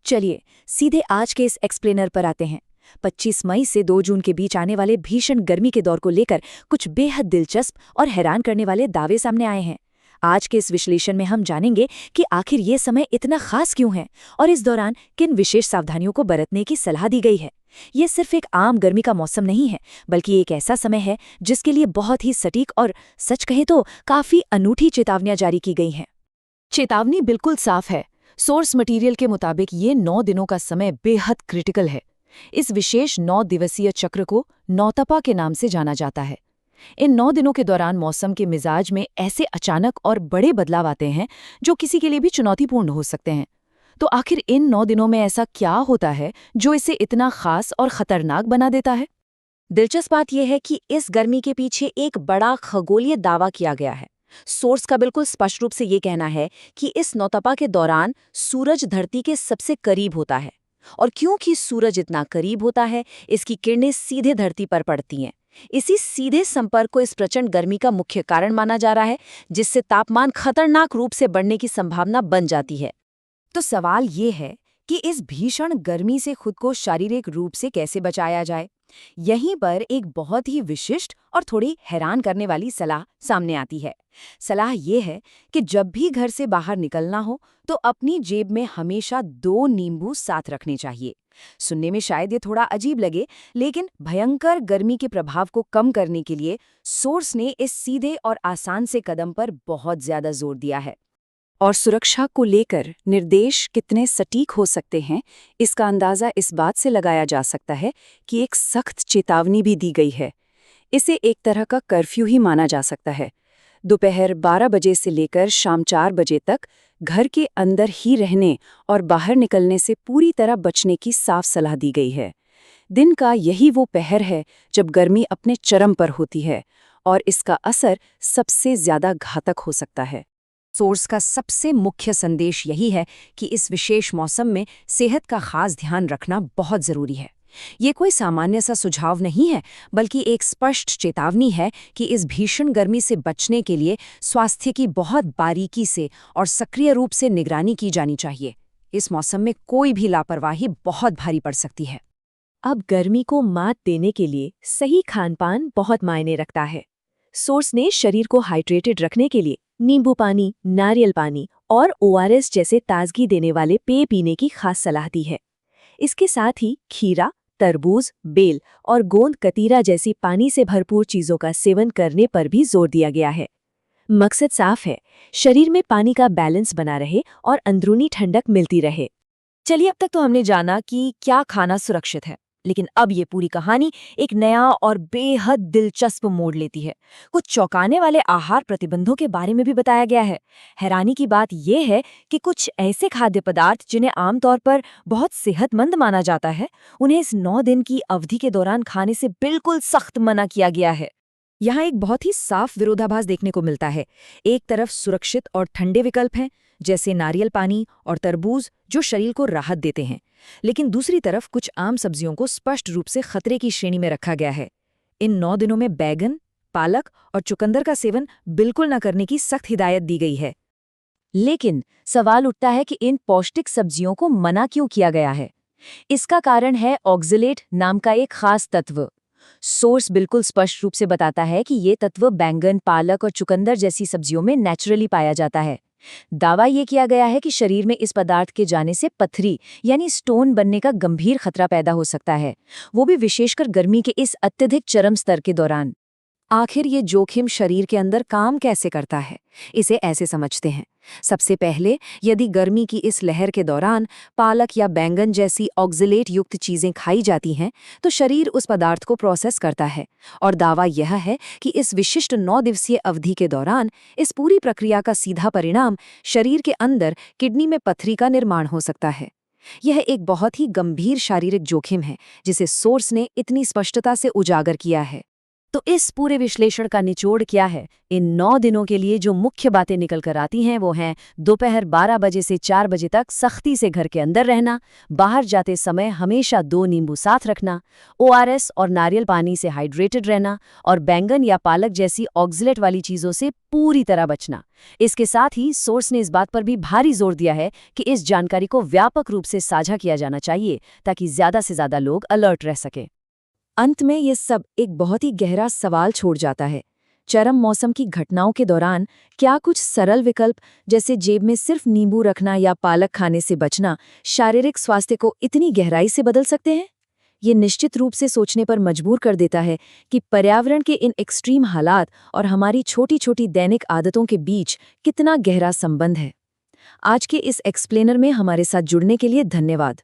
चलिए सीधे आज के इस एक्सप्लेनर पर आते हैं। 25 मई से 2 जून के बीच आने वाले भीषण गर्मी के दौर को लेकर कुछ बेहद दिलचस्प और हैरान करने वाले दावे सामने आए हैं। आज के इस विश्लेषण में हम जानेंगे कि आखिर ये समय इतना खास क्यों है और इस दौरान किन विशेष सावधानियों को बरतने की सलाह दी गई है। ये सिर्फ एक आम गर्मी का मौसम नहीं है, बल्कि एक ऐसा समय है जिसके लिए बहुत ही सटीक और सच कहें तो काफी अनूठी चेतावनियां जारी की गई हैं। चेतावनी बिल्कुल साफ है। सोर्स मटेरियल के मुताबिक ये 9 दिनों का समय बेहद क्रिटिकल है। इस विशेष 9 दिवसीय चक्र को नौतपा के नाम से जाना जाता है। इन 9 दिनों के दौरान मौसम के मिजाज में ऐसे अचानक और बड़े बदलाव आते हैं जो किसी के लिए भी चुनौतीपूर्ण हो सकते हैं। तो आखिर इन 9 दिनों में ऐसा क्या होता है जो इसे इतना खास और खतरनाक बना देता है? दिलचस्प बात यह है कि इस गर्मी के पीछे एक बड़ा खगोलीय दावा किया गया है। सोर्स का बिल्कुल स्पष्ट रूप से ये कहना है कि इस नौतपा के दौरान सूरज धरती के सबसे करीब होता है, और क्योंकि सूरज इतना करीब होता है, इसकी किरणें सीधे धरती पर पड़ती हैं। इसी सीधे संपर्क को इस प्रचंड गर्मी का मुख्य कारण माना जा रहा है, जिससे तापमान खतरनाक रूप से बढ़ने की संभावना बन जाती है। तो सवाल ये है कि इस भीषण गर्मी से खुद को शारीरिक रूप से कैसे बचाया जाए। यहीं पर एक बहुत ही विशिष्ट और थोड़ी हैरान करने वाली सलाह सामने आती है। सलाह ये है कि जब भी घर से बाहर निकलना हो तो अपनी जेब में हमेशा 2 नींबू साथ रखने चाहिए। सुनने में शायद ये थोड़ा अजीब लगे, लेकिन भयंकर गर्मी के प्रभाव को कम करने के लिए सोर्स ने इस सीधे और आसान से कदम पर बहुत ज्यादा जोर दिया है। और सुरक्षा को लेकर निर्देश कितने सटीक हो सकते हैं, इसका अंदाज़ा इस बात से लगाया जा सकता है कि एक सख्त चेतावनी भी दी गई है। इसे एक तरह का कर्फ्यू ही माना जा सकता है। दोपहर 12 बजे से लेकर शाम 4 बजे तक घर के अंदर ही रहने और बाहर निकलने से पूरी तरह बचने की साफ सलाह दी गई है। दिन का यही वो पहर है जब गर्मी अपने चरम पर होती है और इसका असर सबसे ज्यादा घातक हो सकता है। सोर्स का सबसे मुख्य संदेश यही है कि इस विशेष मौसम में सेहत का खास ध्यान रखना बहुत जरूरी है। ये कोई सामान्य सा सुझाव नहीं है, बल्कि एक स्पष्ट चेतावनी है कि इस भीषण गर्मी से बचने के लिए स्वास्थ्य की बहुत बारीकी से और सक्रिय रूप से निगरानी की जानी चाहिए। इस मौसम में कोई भी लापरवाही बहुत भारी पड़ सकती है। अब गर्मी को मात देने के लिए सही खानपान बहुत मायने रखता है। सोर्स ने शरीर को हाइड्रेटेड रखने के लिए नींबू पानी, नारियल पानी और ORS जैसे ताजगी देने वाले पेय पीने की खास सलाह दी है। इसके साथ ही खीरा, तरबूज, बेल और गोंद कतीरा जैसी पानी से भरपूर चीजों का सेवन करने पर भी जोर दिया गया है। मकसद साफ है, शरीर में पानी का बैलेंस बना रहे और अंदरूनी ठंडक मिलती रहे। चलिए, अब तक तो हमने जाना कि क्या खाना सुरक्षित है, लेकिन अब ये पूरी कहानी एक नया और बेहद दिलचस्प मोड़ लेती है। कुछ चौंकाने वाले आहार प्रतिबंधों के बारे में भी बताया गया है। हैरानी की बात यह है कि कुछ ऐसे खाद्य पदार्थ जिन्हें आमतौर पर बहुत सेहतमंद माना जाता है, उन्हें इस 9 दिन की अवधि के दौरान खाने से बिल्कुल सख्त मना किया गया है। यहाँ एक बहुत ही साफ विरोधाभास देखने को मिलता है। एक तरफ सुरक्षित और ठंडे विकल्प हैं, जैसे नारियल पानी और तरबूज, जो शरीर को राहत देते हैं, लेकिन दूसरी तरफ कुछ आम सब्जियों को स्पष्ट रूप से खतरे की श्रेणी में रखा गया है। इन 9 दिनों में बैगन, पालक और चुकंदर का सेवन बिल्कुल न करने की सख्त हिदायत दी गई है। लेकिन सवाल उठता है कि इन पौष्टिक सब्जियों को मना क्यों किया गया है। इसका कारण है ऑक्जेलेट नाम का एक खास तत्व। सोर्स बिल्कुल स्पष्ट रूप से बताता है कि ये तत्व बैंगन, पालक और चुकंदर जैसी सब्जियों में नेचुरली पाया जाता है। दावा ये किया गया है कि शरीर में इस पदार्थ के जाने से पथरी यानी स्टोन बनने का गंभीर खतरा पैदा हो सकता है, वो भी विशेषकर गर्मी के इस अत्यधिक चरम स्तर के दौरान। आखिर ये जोखिम शरीर के अंदर काम कैसे करता है, इसे ऐसे समझते हैं। सबसे पहले, यदि गर्मी की इस लहर के दौरान पालक या बैंगन जैसी ऑक्जेलेट युक्त चीजें खाई जाती हैं, तो शरीर उस पदार्थ को प्रोसेस करता है, और दावा यह है कि इस विशिष्ट 9 दिवसीय अवधि के दौरान इस पूरी प्रक्रिया का सीधा परिणाम शरीर के अंदर किडनी में पथरी का निर्माण हो सकता है। यह एक बहुत ही गंभीर शारीरिक जोखिम है, जिसे सोर्स ने इतनी स्पष्टता से उजागर किया है। तो इस पूरे विश्लेषण का निचोड़ क्या है? इन 9 दिनों के लिए जो मुख्य बातें निकल कर आती हैं वो हैं दोपहर 12 बजे से 4 बजे तक सख्ती से घर के अंदर रहना, बाहर जाते समय हमेशा 2 नींबू साथ रखना, ओआरएस और नारियल पानी से हाइड्रेटेड रहना और बैंगन या पालक जैसी ऑक्सलेट वाली चीज़ों से पूरी तरह बचना। इसके साथ ही सोर्स ने इस बात पर भी भारी जोर दिया है कि इस जानकारी को व्यापक रूप से साझा किया जाना चाहिए ताकि ज़्यादा से ज़्यादा लोग अलर्ट रह सकें। अंत में ये सब एक बहुत ही गहरा सवाल छोड़ जाता है। चरम मौसम की घटनाओं के दौरान क्या कुछ सरल विकल्प जैसे जेब में सिर्फ नींबू रखना या पालक खाने से बचना शारीरिक स्वास्थ्य को इतनी गहराई से बदल सकते हैं? ये निश्चित रूप से सोचने पर मजबूर कर देता है कि पर्यावरण के इन एक्सट्रीम हालात और हमारी छोटी-छोटी दैनिक आदतों के बीच कितना गहरा संबंध है। आज के इस एक्सप्लेनर में हमारे साथ जुड़ने के लिए धन्यवाद।